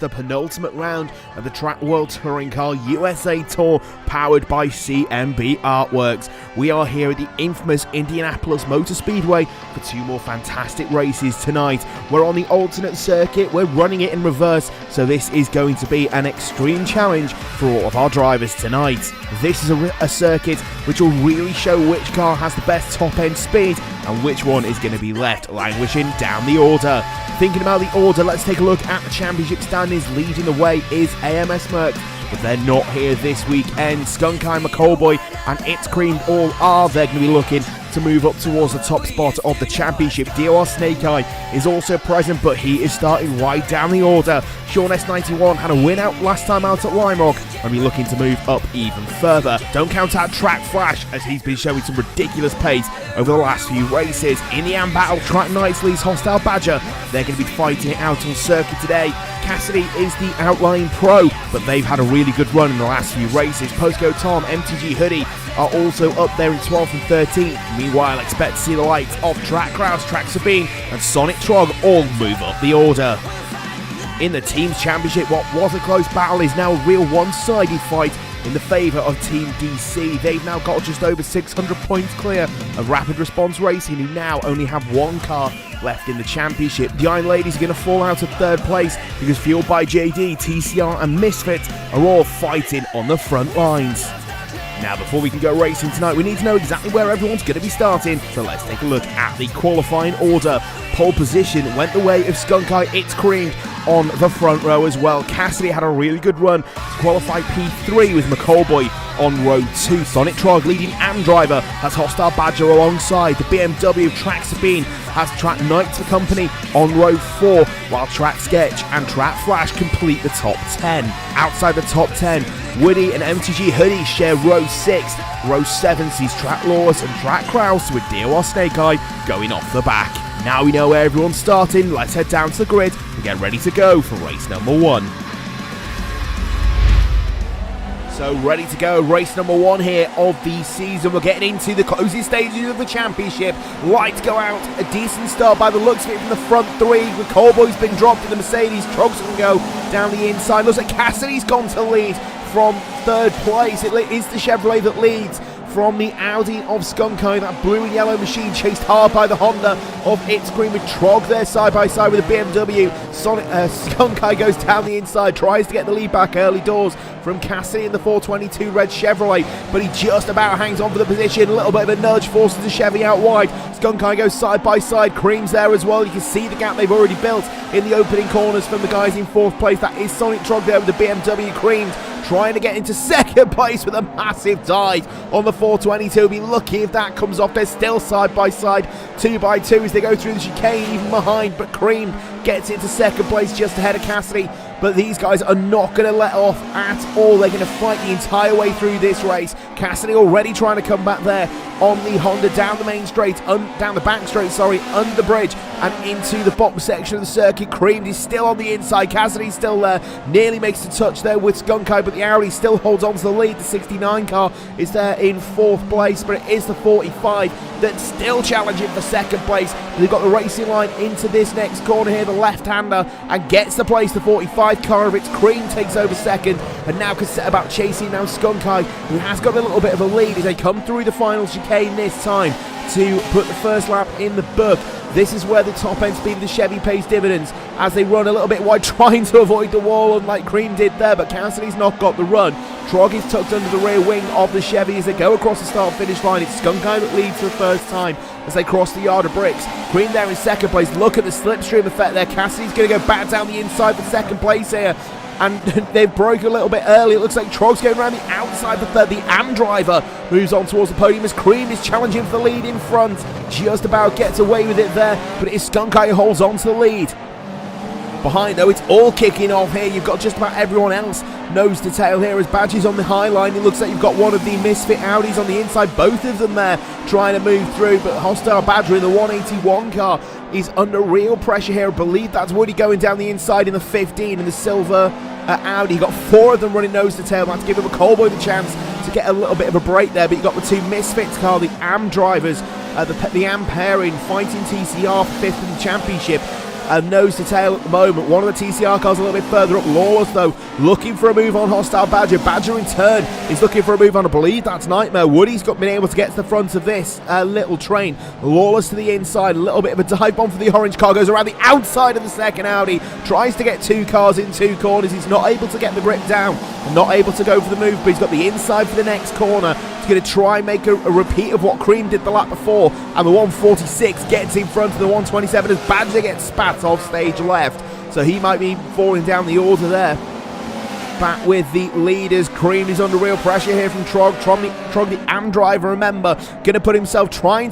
the penultimate round of the Track World Touring Car USA Tour powered by CMB Artworks. We are here at the infamous Indianapolis Motor Speedway for two more fantastic races tonight. We're on the alternate circuit, we're running it in reverse, so this is going to be an extreme challenge for all of our drivers tonight. This is a circuit which will really show which car has the best top end speed and which one is going to be left languishing down the order. Thinking about the order, let's take a look at the championship standings. Leading the way is AMS Merckx, but they're not here this weekend. Skunk Eye, McCallboy and It's Creamed all are. They're going to be looking to move up towards the top spot of the championship. DOR Snake Eye is also present, but he is starting right down the order. Sean S91 had a win out last time out at Lime Rock and be looking to move up even further. Don't count out Track Flash, as he's been showing some ridiculous pace over the last few races. In the AM battle, Track Nights leads Hostile Badger. They're going to be fighting it out on circuit today. Cassidy is the outlying pro, but they've had a really good run in the last few races. Postcode Tom, MTG Hoodie are also up there in 12th and 13th. Meanwhile, expect to see the likes of Track Kraus, Track Sabine and Sonic Trog all move up the order. In the Teams Championship, what was a close battle is now a real one-sided fight in the favour of Team DC. They've now got just over 600 points clear of Rapid Response Racing, who now only have one car left in the championship. The Iron Ladies are going to fall out of third place because Fueled by JD, TCR and Misfits are all fighting on the front lines. Now, before we can go racing tonight, we need to know exactly where everyone's going to be starting, so let's take a look at the qualifying order. Pole position went the way of Skunk Eye, It's Creamed on the front row as well. Cassidy had a really good run to qualify P3 with McCallboy on row 2. Sonic Trog leading AM driver has Hostile Badger alongside. The BMW Track Sabine has Track Knights for company on row 4, while Track Sketch and Track Flash complete the top 10. Outside the top 10, Woody and MTG Hoodie share row 6. Row 7 sees Track Lawless and Track Kraus with DOR Snake Eye going off the back. Now we know where everyone's starting, let's head down to the grid and get ready to go for race number 1. So ready to go, race number 1 here of the season. We're getting into the closing stages of the championship. Lights go out, a decent start by the looks of it from the front 3. McCallboy's been dropped in the Mercedes, Trogs can go down the inside. Looks like Cassidy's gone to lead from third place. It is the Chevrolet that leads from the Audi of Skunk Eye. That blue and yellow machine chased hard by the Honda of It's Creamed with Trog there side by side with the BMW. Skunk Eye goes down the inside, tries to get the lead back early doors from Cassidy in the 422 red Chevrolet, but he just about hangs on for the position. A little bit of a nudge forces the Chevy out wide. Skunk Eye goes side by side, Cream's there as well. You can see the gap they've already built in the opening corners from the guys in 4th place. That is Sonic Trog there with the BMW Creamed, trying to get into 2nd place with a massive dive on the 422. Be lucky if that comes off. They're still side by side, 2 by 2 as they go through the chicane, even behind, but Cream gets into 2nd place just ahead of Cassidy. But these guys are not going to let off at all. They're going to fight the entire way through this race. Cassidy already trying to come back there on the Honda down the main straight, down the back straight, under the bridge and into the bottom section of the circuit. Creamed is still on the inside. Cassidy's still there, nearly makes the touch there with Skunk Eye, but the Audi still holds on to the lead. The 69 car is there in 4th place, but it is the 45 that's still challenging for 2nd place. They've got the racing line into this next corner here, the left-hander, and gets the place. The 45 car of It's Creamed takes over 2nd, and now can set about chasing now Skunk Eye, who has got a little bit of a lead as they come through the final chicane this time to put the first lap in the book. This is where the top end speed of the Chevy pays dividends as they run a little bit wide, trying to avoid the wall, unlike Cream did there, but Cassidy's not got the run. Trog is tucked under the rear wing of the Chevy as they go across the start-finish line. It's Skunk Eye that leads for the first time as they cross the yard of bricks. Cream there in 2nd place. Look at the slipstream effect there. Cassidy's going to go back down the inside for 2nd place here. And they've broken a little bit early. It looks like Trog's going around the outside for 3rd. The AM driver moves on towards the podium as Cream is challenging for the lead in front. Just about gets away with it there, but it is Skunk Eye who holds on to the lead. Behind, though, it's all kicking off here. You've got just about everyone else nose to tail here as Badger's on the high line. It looks like you've got one of the Misfit Audis on the inside, both of them there trying to move through, but Hostile Badger in the 181 car is under real pressure here. I believe that's Woody going down the inside in the 15 in the silver Audi. You've got 4 of them running nose to tail. That's giving McCallboy the chance to get a little bit of a break there, but you've got the 2 Misfits car, the AM drivers, the AM pairing fighting TCR for 5th in the championship. nose to tail at the moment. One of the TCR cars a little bit further up. Lawless, though, looking for a move on Hostile Badger. Badger in turn is looking for a move on, I believe that's Nightmare. Woody's been able to get to the front of this little train. Lawless to the inside, a little bit of a dive bomb for the orange car, goes around the outside of the second Audi, tries to get two cars in two corners. He's not able to get the grip down, not able to go for the move, but he's got the inside for the next corner. He's going to try and make a repeat of what Cream did the lap before, and the 146 gets in front of the 127 as Badger gets spat off stage left, so he might be falling down the order there. Back with the leaders. Cream is under real pressure here from Trog. Trog, the AM driver, remember, trying to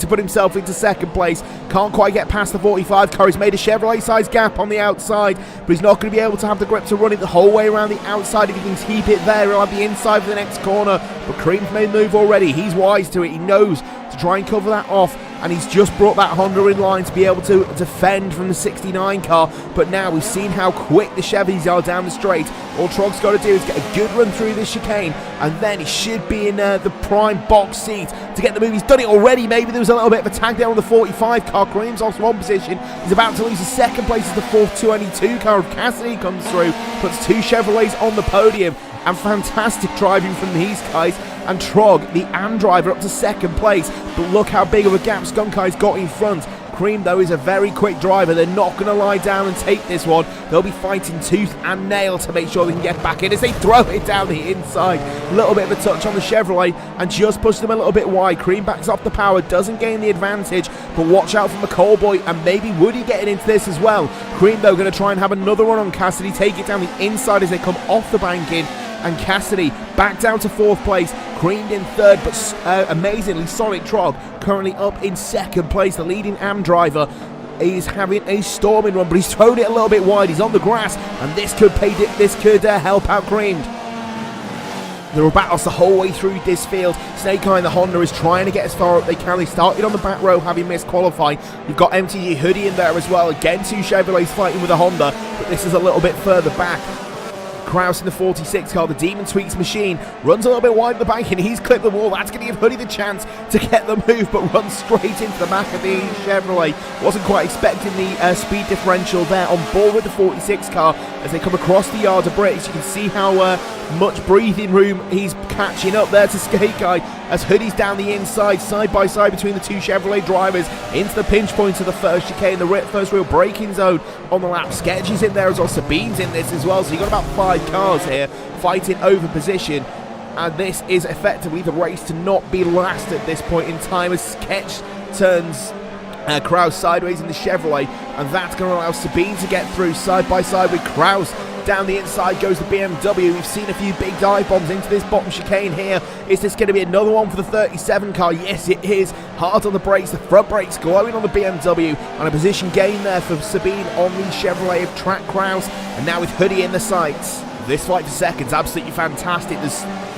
put himself into second place. Can't quite get past the 45 car. He's made a Chevrolet-sized gap on the outside, but he's not going to be able to have the grip to run it the whole way around the outside. If he can keep it there, he'll have the inside for the next corner, but Cream's made a move already. He's wise to it. He knows to try and cover that off, and he's just brought that Honda in line to be able to defend from the 69 car. But now we've seen how quick the Chevys are down the straight. All Trog's got to do is get a good run through this chicane, and then he should be in the prime box seat to get the move. He's done it already. Maybe there was a little bit of a tag there on the 45 car. Cream's off one position. He's about to lose his second place as the fourth 292 car of Cassidy comes through, puts two Chevrolets on the podium, and fantastic driving from these guys. And Trog, the AM driver, up to second place. But look how big of a gap Skunkai's got in front. Cream, though, is a very quick driver. They're not going to lie down and take this one. They'll be fighting tooth and nail to make sure they can get back in as they throw it down the inside. A little bit of a touch on the Chevrolet and just push them a little bit wide. Cream backs off the power, doesn't gain the advantage, but watch out for McCallboy and maybe Woody getting into this as well. Cream, though, going to try and have another one on Cassidy, take it down the inside as they come off the banking. And Cassidy back down to fourth place, Creamed in third, but amazingly Sonic Trog currently up in second place. The leading AM driver is having a storming run, but he's thrown it a little bit wide. He's on the grass, and this could help out Creamed. There are battles the whole way through this field. Snake Eye and the Honda is trying to get as far up they can. They started on the back row, having missed qualifying. You've got MTG Hoodie in there as well. Again, two Chevrolets fighting with a Honda, but this is a little bit further back. Kraus in the 46 car, the Demon Tweaks machine, runs a little bit wide of the bank, and he's clipped the wall. That's going to give Hoodie the chance to get the move, but runs straight into the back of the Chevrolet. Wasn't quite expecting the speed differential there. On board with the 46 car as they come across the yard of bricks. You can see how much breathing room he's catching up there to Skate Guy as Hoodie's down the inside, side by side between the two Chevrolet drivers into the pinch point of the first chicane, the first real braking zone on the lap. Sketch is in there as well, Sabine's in this as well, so you've got about 5 cars here fighting over position, and this is effectively the race to not be last at this point in time as Sketch turns Kraus sideways in the Chevrolet, and that's going to allow Sabine to get through side by side with Kraus. Down the inside goes the BMW. We've seen a few big dive bombs into this bottom chicane here. Is this going to be another one for the 37 car? Yes, it is. Hard on the brakes. The front brakes glowing on the BMW. And a position gain there for Sabine on the Chevrolet of Track Kraus. And now with Hoodie in the sights. This fight for seconds, absolutely fantastic.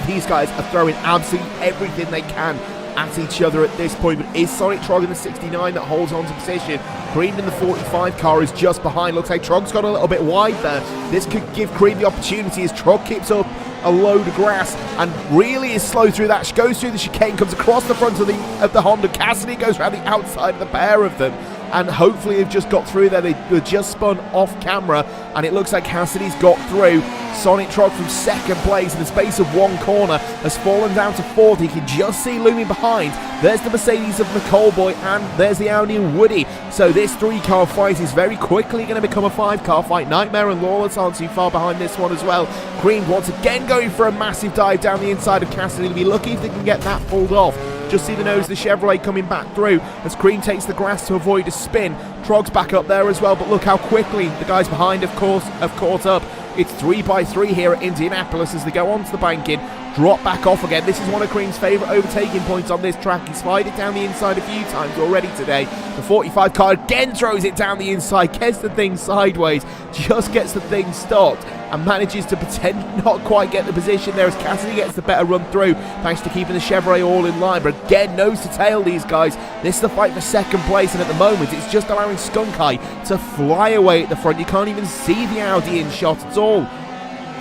These guys are throwing absolutely everything they can at each other at this point, but is Sonic Trog in the 69 that holds on to position. Cream in the 45 car is just behind. Looks like Trog's got a little bit wide there. This could give Cream the opportunity as Trog keeps up a load of grass and really is slow through that. Goes through the chicane, comes across the front of the Honda. Cassidy goes around the outside of the pair of them, and hopefully they've just got through there. They were just spun off camera, and it looks like Cassidy's got through. Sonic Trog from second place in the space of one corner has fallen down to fourth. You can just see looming behind. There's the Mercedes of McCallboy, and there's the Audi and Woody. So this 3-car fight is very quickly going to become a 5-car fight. Nightmare and Lawless aren't too far behind this one as well. Cream once again going for a massive dive down the inside of Cassidy. They'll be lucky if they can get that pulled off. Just see the nose of the Chevrolet coming back through as Cream takes the grass to avoid a spin. Trog's back up there as well, but look how quickly the guys behind have caught up. It's 3x3 here at Indianapolis as they go onto the banking, drop back off again. This is one of Cream's favourite overtaking points on this track. He's slided down the inside a few times already today. The 45 car again throws it down the inside, gets the thing sideways, just gets the thing stopped, and manages to pretend not quite get the position there as Cassidy gets the better run through, thanks to keeping the Chevrolet all in line. But again, nose to tail these guys. This is the fight for second place, and at the moment it's just allowing Skunk Eye to fly away at the front. You can't even see the Audi in shot at all.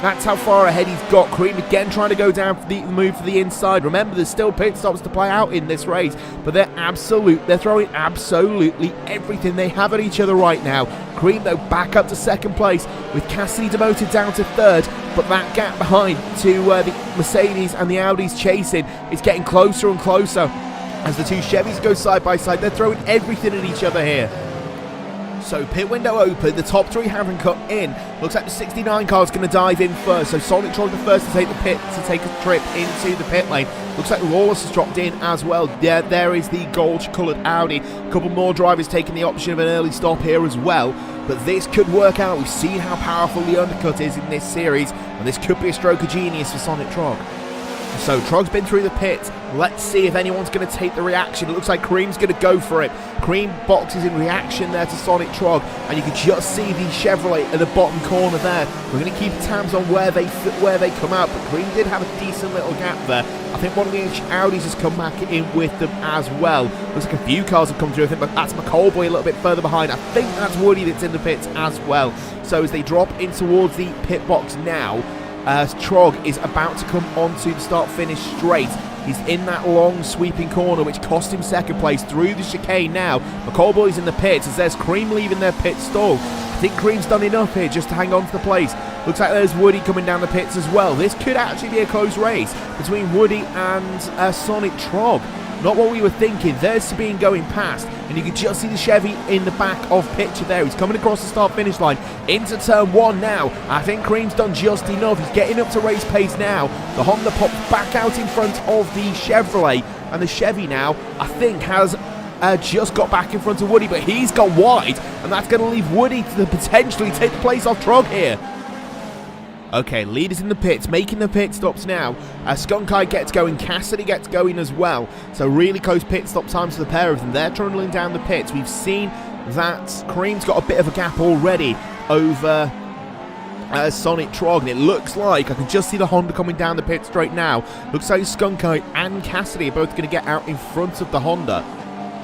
That's how far ahead he's got. Cream again trying to go down for the move for the inside. Remember, there's still pit stops to play out in this race, but they're throwing absolutely everything they have at each other right now. Cream, though, back up to second place with Cassidy demoted down to third, but that gap behind to the Mercedes and the Audis chasing is getting closer and closer as the two Chevys go side by side. They're throwing everything at each other here. So pit window open, the top three haven't come in. Looks like the 69 car is going to dive in first. So Sonic Trog the first to take a trip into the pit lane. Looks like Lawless has dropped in as well. There is the gold-coloured Audi. A couple more drivers taking the option of an early stop here as well. But this could work out. We've seen how powerful the undercut is in this series, and this could be a stroke of genius for Sonic Trog. So Trog's been through the pit. Let's see if anyone's going to take the reaction. It looks like Cream's going to go for it. Cream boxes in reaction there to Sonic Trog, and you can just see the Chevrolet at the bottom corner there. We're going to keep tabs on where they come out, but Cream did have a decent little gap there. I think one of the Audis has come back in with them as well. Looks like a few cars have come through. I think that's McCallboy a little bit further behind. I think that's Woody that's in the pits as well. So as they drop in towards the pit box now, Trog is about to come onto the start-finish straight. He's in that long sweeping corner which cost him second place through the chicane now. McCallboy's in the pits as there's Cream leaving their pit stall. I think Cream's done enough here just to hang on to the place. Looks like there's Woody coming down the pits as well. This could actually be a close race between Woody and Sonic Trog. Not what we were thinking. There's Sabine going past, and you can just see the Chevy in the back of picture there. He's coming across the start-finish line into turn one now. I think Cream's done just enough. He's getting up to race pace now. The Honda pops back out in front of the Chevrolet, and the Chevy now, I think, has just got back in front of Woody, but he's gone wide, and that's going to leave Woody to potentially take the place off Trog here. Okay, leaders in the pits, making the pit stops now. Skunk Eye gets going, Cassidy gets going as well. So really close pit stop times for the pair of them. They're trundling down the pits. We've seen that Cream's got a bit of a gap already over Sonic Trog, and it looks like, I can just see the Honda coming down the pit straight now. Looks like Skunk Eye and Cassidy are both going to get out in front of the Honda.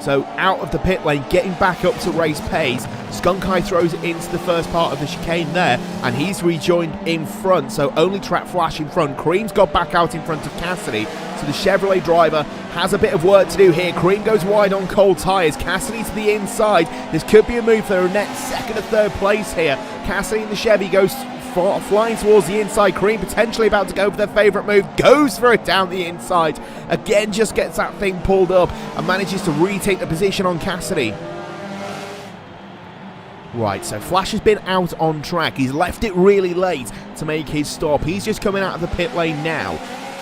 So out of the pit lane, getting back up to race pace. Skunk Eye throws it into the first part of the chicane there, and he's rejoined in front. So only Trap Flash in front. Cream's got back out in front of Cassidy. So the Chevrolet driver has a bit of work to do here. Cream goes wide on cold tyres. Cassidy to the inside. This could be a move for a net second or third place here. Cassidy and the Chevy goes flying towards the inside. Cream potentially about to go for their favourite move, goes for it down the inside, again just gets that thing pulled up and manages to retake the position on Cassidy. Right, so Flash has been out on track. He's left it really late to make his stop. He's just coming out of the pit lane now,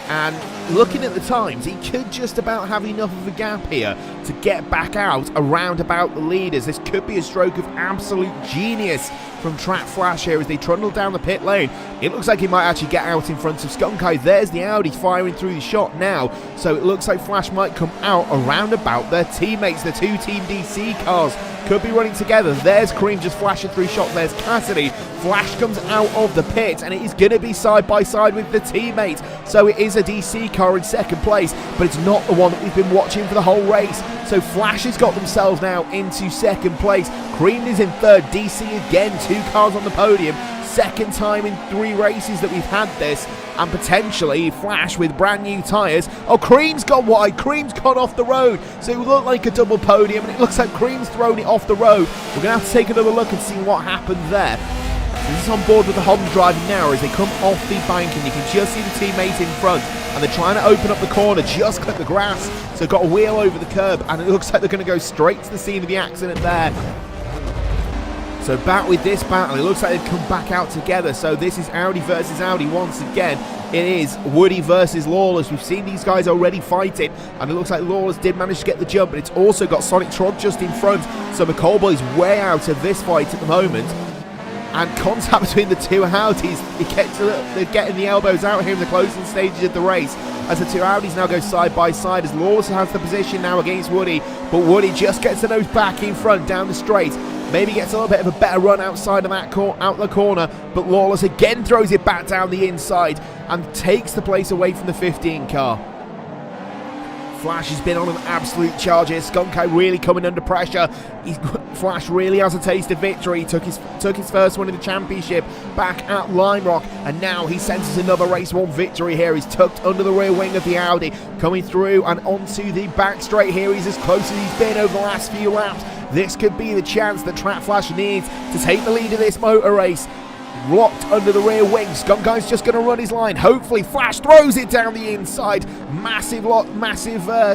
and looking at the times, he could just about have enough of a gap here to get back out around about the leaders. This could be a stroke of absolute genius from Trap Flash here as they trundle down the pit lane. It looks like he might actually get out in front of Skunk Eye. There's the Audi firing through the shot now, so it looks like Flash might come out around about their teammates. The two Team DC cars could be running together. There's Cream just flashing through shot. There's Cassidy. Flash comes out of the pit, and it is going to be side by side with the teammate. So it is a DC car in second place, but it's not the one that we've been watching for the whole race. So Flash has got themselves now into second place. Cream is in third. DC again, two cars on the podium. Second time in 3 races that we've had this, and potentially Flash with brand new tyres. Oh, Cream's gone wide. Cream's gone off the road. So it looked like a double podium, and it looks like Cream's thrown it off the road. We're going to have to take another look and see what happened there. So this is on board with the Honda driving now as they come off the bank, and you can just see the teammate in front, and they're trying to open up the corner, just clip the grass. So got a wheel over the curb, and it looks like they're going to go straight to the scene of the accident there. So back with this battle, it looks like they've come back out together. So this is Audi versus Audi once again. It is Woody versus Lawless. We've seen these guys already fighting, and it looks like Lawless did manage to get the jump, but it's also got Sonic Trog just in front. So McCallboy's way out of this fight at the moment. And contact between the two Audis, they're getting the elbows out here in the closing stages of the race, as the two Audis now go side by side, as Lawless has the position now against Woody, but Woody just gets the nose back in front down the straight. Maybe gets a little bit of a better run outside of that out the corner, but Lawless again throws it back down the inside and takes the place away from the 15 car. Flash has been on an absolute charge here. Skunk-Eye really coming under pressure. Flash really has a taste of victory. Took his first one in the championship back at Lime Rock, and now he senses another race 1 victory here. He's tucked under the rear wing of the Audi, coming through and onto the back straight here. He's as close as he's been over the last few laps. This could be the chance that Track Flash needs to take the lead of this motor race. Locked under the rear wing. Skunk-Eye's just going to run his line. Hopefully Flash throws it down the inside. Massive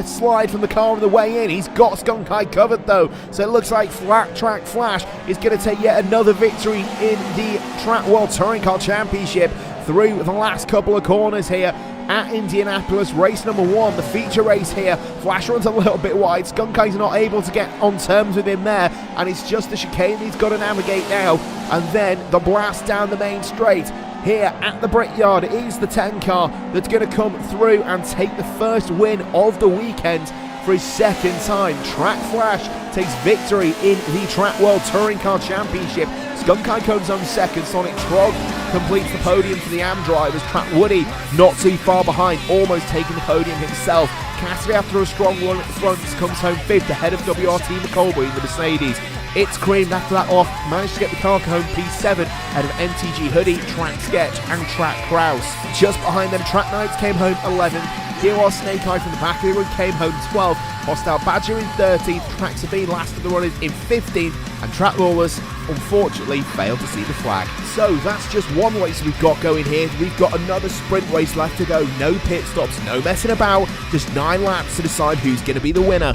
slide from the car on the way in. He's got Skunk-Eye covered though, so it looks like Track Flash is going to take yet another victory in the Track World Touring Car Championship through the last couple of corners here at Indianapolis. Race number 1, the feature race here. Flash runs a little bit wide. Skunk-Eye's not able to get on terms with him there, and it's just the chicane he's got to navigate now, and then the blast down the main straight. Here at the Brickyard, it is the 10 car that's going to come through and take the first win of the weekend for his second time. Track Flash takes victory in the Track World Touring Car Championship. Skunk-Eye comes on second. Sonic Trog completes the podium for the Am drivers. Track Woody not too far behind, almost taking the podium himself. Cassidy, after a strong run at the front, comes home 5th ahead of WRT McColby in the Mercedes. It's Cream after that off, managed to get the car home P7 ahead of MTG Hoodie, Track Sketch and Track Kraus. Just behind them, Track Knights came home 11th. DOR Snake Eye from the back of the room came home 12th. Hostile Badger in 13th. Track Sabine last of the runners in 15th. And Track Lawless unfortunately failed to see the flag. So that's just one race we've got going here. We've got another sprint race left to go. No pit stops, no messing about. Just 9 laps to decide who's going to be the winner.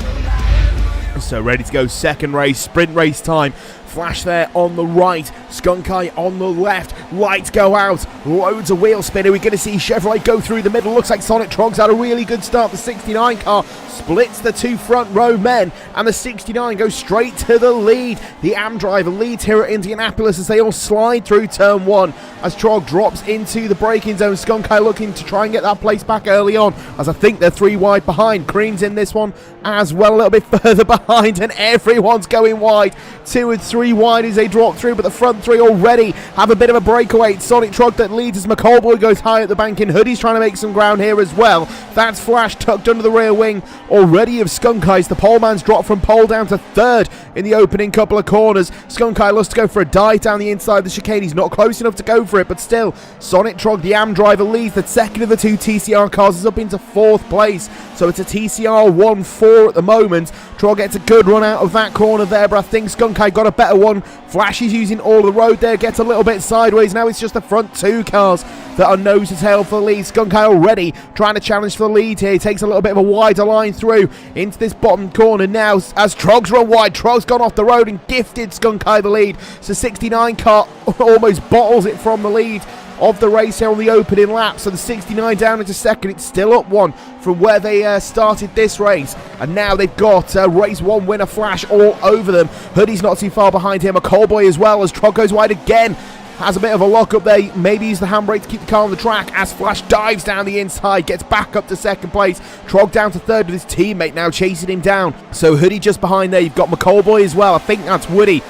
So ready to go, second race, sprint race time. Flash there on the right, Skunk-Eye on the left. Lights go out, loads of wheel spin. Are we going to see Chevrolet go through the middle? Looks like Sonic Trog's had a really good start. The 69 car splits the 2 front row men, and the 69 goes straight to the lead. The Am driver leads here at Indianapolis as they all slide through turn 1. As Trog drops into the braking zone, Skunk-Eye looking to try and get that place back early on, as I think they're 3 wide behind. Cream's in this one as well, a little bit further behind, and everyone's going wide. 2 and 3 wide as they drop through, but the front 3 already have a bit of a breakaway. It's Sonic Trog that leads as McCallboy goes high at the bank, and Hoodie's trying to make some ground here as well. That's Flash tucked under the rear wing already of Skunk-Eye's. The pole man's dropped from pole down to 3rd in the opening couple of corners. Skunk-Eye loves to go for a dive down the inside of the chicane. He's not close enough to go for it, but still, Sonic Trog, the Am driver, leads. The second of the 2 TCR cars is up into 4th place, so it's a TCR 1-4 at the moment. Trog gets a good run out of that corner there, but I think Skunk-Eye got a better one. Flash is using all of the road there, gets a little bit sideways. Now it's just the front 2 cars that are nose to tail for the lead. Skunk-Eye already trying to challenge for the lead here. He takes a little bit of a wider line through into this bottom corner now as Trog's run wide. Trog's gone off the road and gifted Skunk-Eye the lead. So 69 car almost bottles it from the lead of the race here on the opening lap. So the 69 down into second. It's still up 1 from where they started this race, and now they've got race 1 winner Flash all over them. Hoodie's not too far behind him. A Callboy as well as Trog goes wide again. Has a bit of a lock up there. Maybe use the handbrake to keep the car on the track as Flash dives down the inside, gets back up to second place. Trog down to 3rd with his teammate now chasing him down. So Hoodie just behind there. You've got McCallboy as well. I think that's Woody.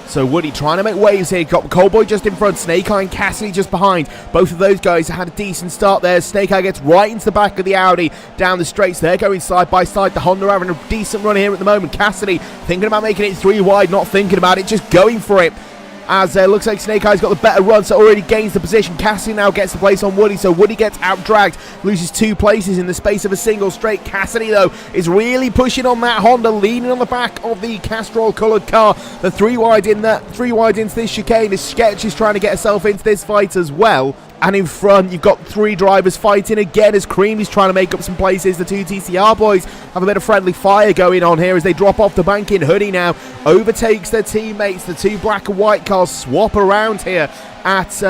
So Woody trying to make waves here. Got Cowboy just in front, Snake Eye and Cassidy just behind. Both of those guys had a decent start there. Snake Eye gets right into the back of the Audi down the straights. They're going side by side. The Honda having a decent run here at the moment. Cassidy thinking about making it 3 wide, not thinking about it, just going for it. As looks like Snake Eye's got the better run, so already gains the position. Cassidy now gets the place on Woody, so Woody gets out-dragged, loses 2 places in the space of a single straight. Cassidy, though, is really pushing on that Honda, leaning on the back of the Castrol-coloured car. The 3 wide into this chicane. Is Sketch is trying to get herself into this fight as well. And in front, you've got 3 drivers fighting again as Cream is trying to make up some places. The 2 TCR boys have a bit of friendly fire going on here as they drop off the bank in. Hoodie now overtakes their teammates. The 2 black and white cars swap around here at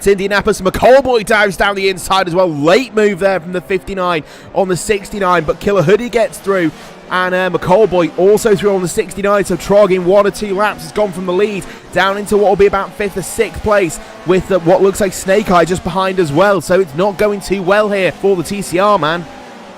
Indianapolis. McCallboy dives down the inside as well. Late move there from the 59 on the 69, but Killer Hoodie gets through. And McCallboy also through on the 69, so Trog in 1 or 2 laps has gone from the lead down into what will be about 5th or 6th place with what looks like Snake Eye just behind as well. So it's not going too well here for the TCR, man.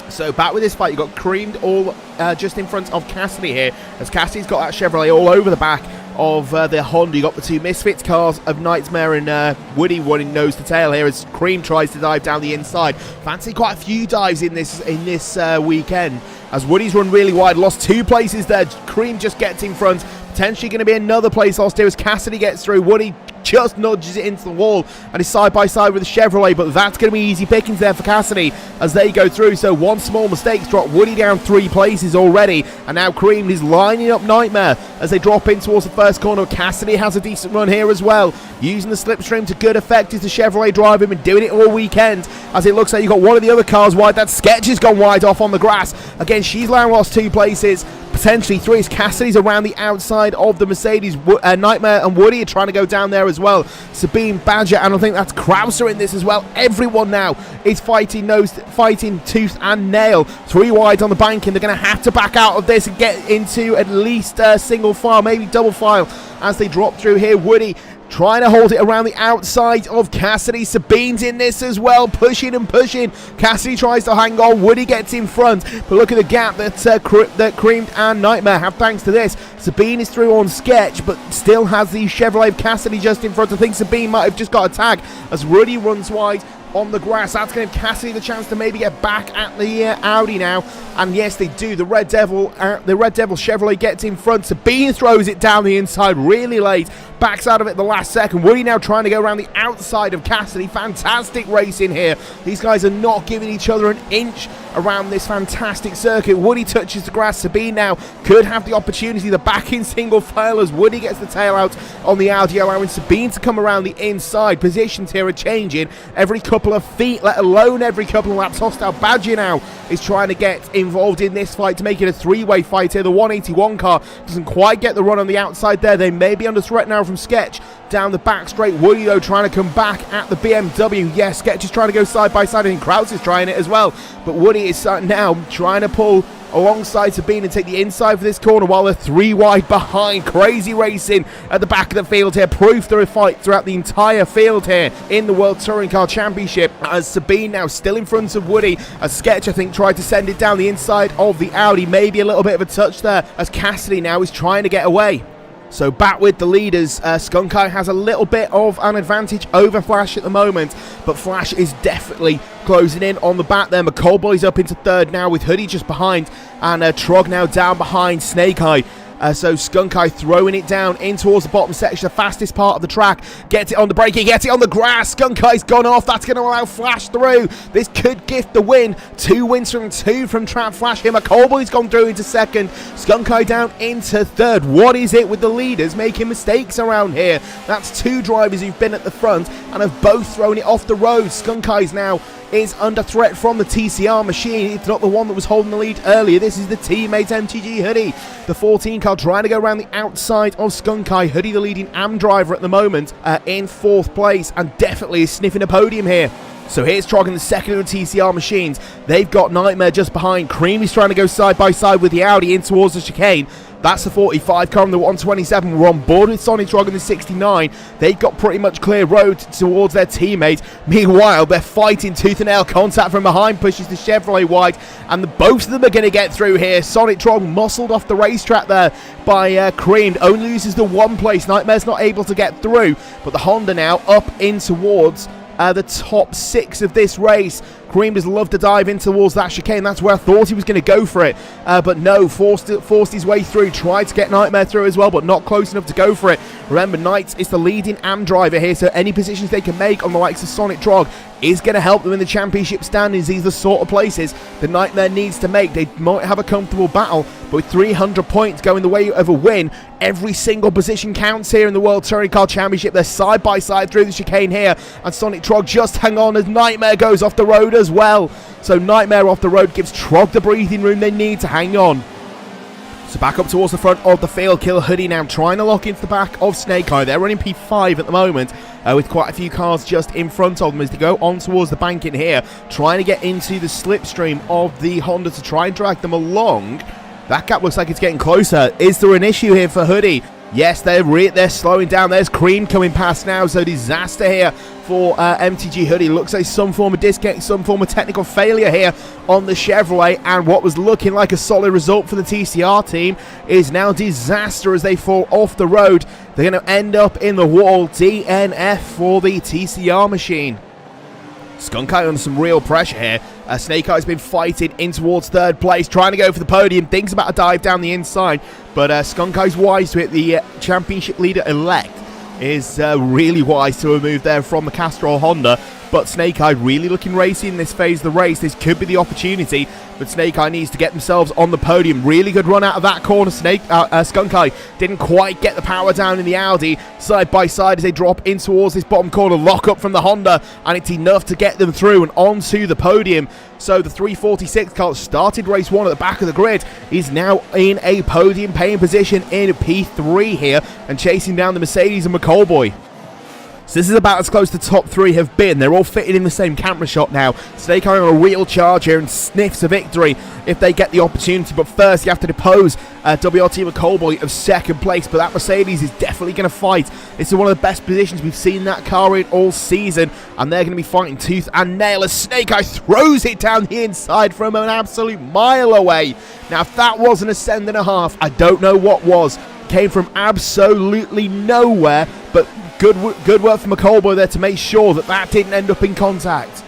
So back with this fight, you've got Creamed all just in front of Cassidy here, as Cassidy's got that Chevrolet all over the back of the Honda. You got the two Misfits cars of Nightmare and Woody running nose to tail here as Cream tries to dive down the inside. Fancy quite a few dives in this weekend as Woody's run really wide, lost 2 places there. Cream just gets in front. Potentially going to be another place lost here as Cassidy gets through. Woody just nudges it into the wall and is side by side with the Chevrolet, but that's going to be easy pickings there for Cassidy as they go through. So one small mistake's dropped Woody down 3 places already, and now Cream is lining up Nightmare as they drop in towards the first corner. Cassidy has a decent run here as well, using the slipstream to good effect. Is the Chevrolet driver, been doing it all weekend, as it looks like you've got one of the other cars wide. That Sketch has gone wide off on the grass. Again, she's now lost 2 places, potentially 3, as Cassidy's around the outside of the Mercedes. Nightmare and Woody are trying to go down there as well. Sabine, Badger, and I think that's Krauser in this as well. Everyone now is fighting tooth and nail. 3 wide on the banking. They're going to have to back out of this and get into at least single file, maybe double file, as they drop through here. Woody trying to hold it around the outside of Cassidy. Sabine's in this as well, pushing and pushing. Cassidy tries to hang on. Woody gets in front, but look at the gap that Cream and Nightmare have thanks to this. Sabine is through on Sketch, but still has the Chevrolet of Cassidy just in front. I think Sabine might have just got a tag as Woody runs wide on the grass. That's going to give Cassidy the chance to maybe get back at the Audi now, and yes, they do. The Red Devil Chevrolet gets in front. Sabine throws it down the inside really late, backs out of it the last second. Woody now trying to go around the outside of Cassidy. Fantastic racing here. These guys are not giving each other an inch around this fantastic circuit. Woody touches the grass. Sabine now could have the opportunity. The back in single file as Woody gets the tail out on the Audi, allowing Sabine to come around the inside. Positions here are changing every couple of feet, let alone every couple of laps. Hostile Badger now is trying to get involved in this fight to make it a 3-way fight here. The 181 car doesn't quite get the run on the outside there. They may be under threat now from Sketch down the back straight. Woody though trying to come back at the BMW. Yes, Sketch is trying to go side by side. I think Kraus is trying it as well, but Woody is now trying to pull alongside Sabine and take the inside for this corner while they're 3 wide behind. Crazy racing at the back of the field here. Proof there is fight throughout the entire field here in the World Touring Car Championship, as Sabine now still in front of Woody, as Sketch I think tried to send it down the inside of the Audi. Maybe a little bit of a touch there as Cassidy now is trying to get away. So back with the leaders, Skunk Eye has a little bit of an advantage over Flash at the moment, but Flash is definitely closing in on the back there. McCallboy's up into 3rd now with Hoodie just behind, and Trog now down behind Snake Eye. So Skunk Eye throwing it down in towards the bottom section, the fastest part of the track. Gets it on the brake, he gets it on the grass. Skunk Eye's gone off. That's going to allow Flash through. This could gift the win. 2 wins from 2 from Trap Flash here. McCallboy's gone through into 2nd. Skunk Eye down into 3rd. What is it with the leaders making mistakes around here? That's 2 drivers who've been at the front and have both thrown it off the road. Skunk Eye's now is under threat from the TCR machine. It's not the one that was holding the lead earlier. This is the teammate MTG Hoodie. The 14 car trying to go around the outside of Skunk Eye. Hoodie, the leading AM driver at the moment, in 4th place, and definitely is sniffing a podium here. So here's Trog in the second of the TCR machines. They've got Nightmare just behind. Creamy's trying to go side by side with the Audi in towards the chicane. That's the 45 car and the 127. We're on board with Sonic Trog in the 69. They've got pretty much clear road towards their teammate. Meanwhile, they're fighting tooth and nail. Contact from behind pushes the Chevrolet wide, and both of them are going to get through here. Sonic Trog muscled off the racetrack there by Cream. Only loses the 1 place. Nightmare's not able to get through, but the Honda now up in towards the top 6 of this race. Cream does love to dive in towards that chicane. That's where I thought he was going to go for it, but no, forced his way through. Tried to get Nightmare through as well, but not close enough to go for it. Remember, Knights is the leading AM driver here, so any positions they can make on the likes of Sonic Trog is going to help them in the championship standings. These are the sort of places the Nightmare needs to make. They might have a comfortable battle, but with 300 points going the way of a win, every single position counts here in the World Touring Car Championship. They're side by side through the chicane here, and Sonic Trog just hang on as Nightmare goes off the road as well. So Nightmare off the road gives Trog the breathing room they need to hang on. So back up towards the front of the field. Kill Hoodie now trying to lock into the back of Snake Eye. They're running P5 at the moment, with quite a few cars just in front of them as they go on towards the banking here, trying to get into the slipstream of the Honda to try and drag them along. That gap looks like it's getting closer. Is there an issue here for Hoodie? Yes, they're slowing down. There's Cream coming past now, so disaster here for MTG Hoodie. Looks like some form of disconnect, some form of technical failure here on the Chevrolet, and what was looking like a solid result for the TCR team is now disaster as they fall off the road. They're going to end up in the wall. DNF for the TCR machine. Skunk Eye under some real pressure here. Snake Eye's been fighting in towards third place, trying to go for the podium, thinks about a dive down the inside, but Skunk Eye's wise to it. The championship leader-elect is really wise to a move there from the Castrol Honda, but Snake Eye really looking racy in this phase of the race. This could be the opportunity, but Snake Eye needs to get themselves on the podium. Really good run out of that corner. Skunk Eye didn't quite get the power down in the Audi. Side by side as they drop in towards this bottom corner. Lock up from the Honda, and it's enough to get them through and onto the podium. So the 346 car started race 1 at the back of the grid is now in a podium paying position in P3 here and chasing down the Mercedes and McCallboy. So this is about as close to top 3 have been. They're all fitted in the same camera shot now. Snake Eye on a real charge here and sniffs a victory if they get the opportunity. But first, you have to depose WRT McCallboy of second place. But that Mercedes is definitely going to fight. This is one of the best positions we've seen that car in all season. And they're going to be fighting tooth and nail as Snake Eye throws it down the inside from an absolute mile away. Now, if that wasn't a send and a half, I don't know what was. Came from absolutely nowhere, but good work from McCallboy there to make sure that that didn't end up in contact.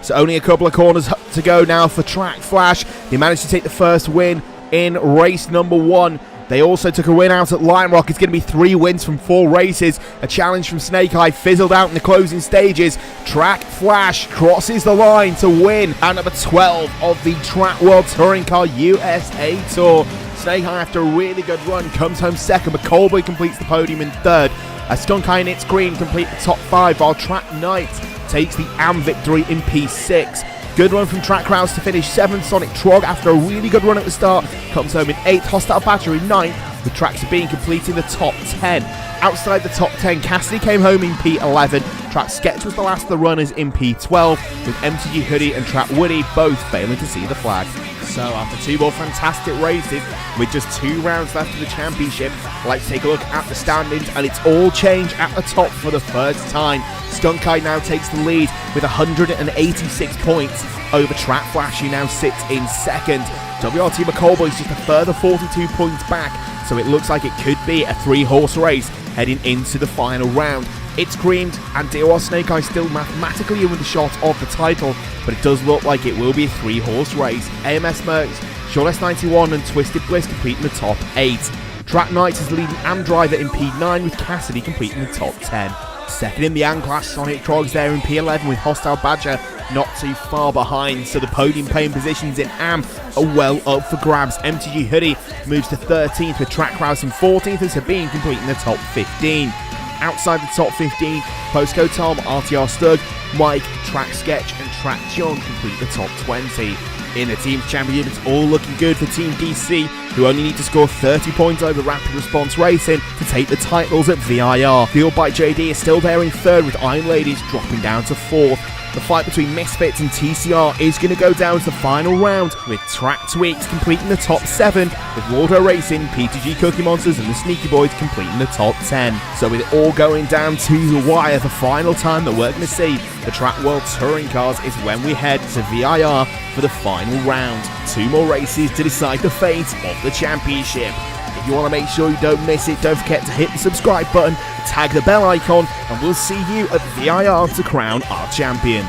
So only a couple of corners to go now for Track Flash. They managed to take the first win in race number 1. They also took a win out at Lime Rock. It's going to be 3 wins from 4 races. A challenge from Snake Eye fizzled out in the closing stages. Track Flash crosses the line to win at number 12 of the Track World Touring Car USA Tour. Snake Eye, after a really good run, comes home second. McCallboy completes the podium in third. Skunk Eye and It's Green complete the top 5, while Track Knight takes the AM victory in P6. Good run from Track Rouse to finish 7th. Sonic Trog, after a really good run at the start, comes home in 8th. Hostile Badger in 9th, with Track Sabine completing the top 10. Outside the top 10, Cassidy came home in P11. Track Sketch was the last of the runners in P12, with MTG Hoodie and Track Woody both failing to see the flag. So after 2 more fantastic races, with just 2 rounds left of the championship, let's take a look at the standings, and it's all changed at the top for the first time. Skunk Eye now takes the lead with 186 points over Track Flash, who now sits in second. WRT McCallboy is just a further 42 points back, so it looks like it could be a 3-horse race heading into the final round. It's Creamed and DOR Snake Eye still mathematically in with the shot of the title, but it does look like it will be a 3-horse race. AMS Mercs, Sean S91 and Twisted Bliss completing the top 8. Track Knight is the leading AM driver in P9, with Cassidy completing the top 10. Second in the AM class, Sonic Trog's there in P11, with Hostile Badger not too far behind, so the podium paying positions in AM are well up for grabs. MTG Hoodie moves to 13th, with Track Rouse in 14th, and Sabine completing the top 15. Outside the top 15, Postcode Tom, RTR Stug, Mike, Track Sketch and Track John complete the top 20. In the Team's Championship, it's all looking good for Team DC, who only need to score 30 points over Rapid Response Racing to take the titles at VIR. Fueled by JD is still there in third, with Iron Ladies dropping down to 4th. The fight between Misfits and TCR is going to go down to the final round, with Track Tweaks completing the top 7, with Waldo Racing, PTG Cookie Monsters and the Sneaky Boys completing the top 10. So with it all going down to the wire, the final time that we're going to see the Track World Touring Cars is when we head to VIR for the final round. 2 more races to decide the fate of the championship. If you want to make sure you don't miss it, don't forget to hit the subscribe button, tag the bell icon, and we'll see you at VIR to crown our champion.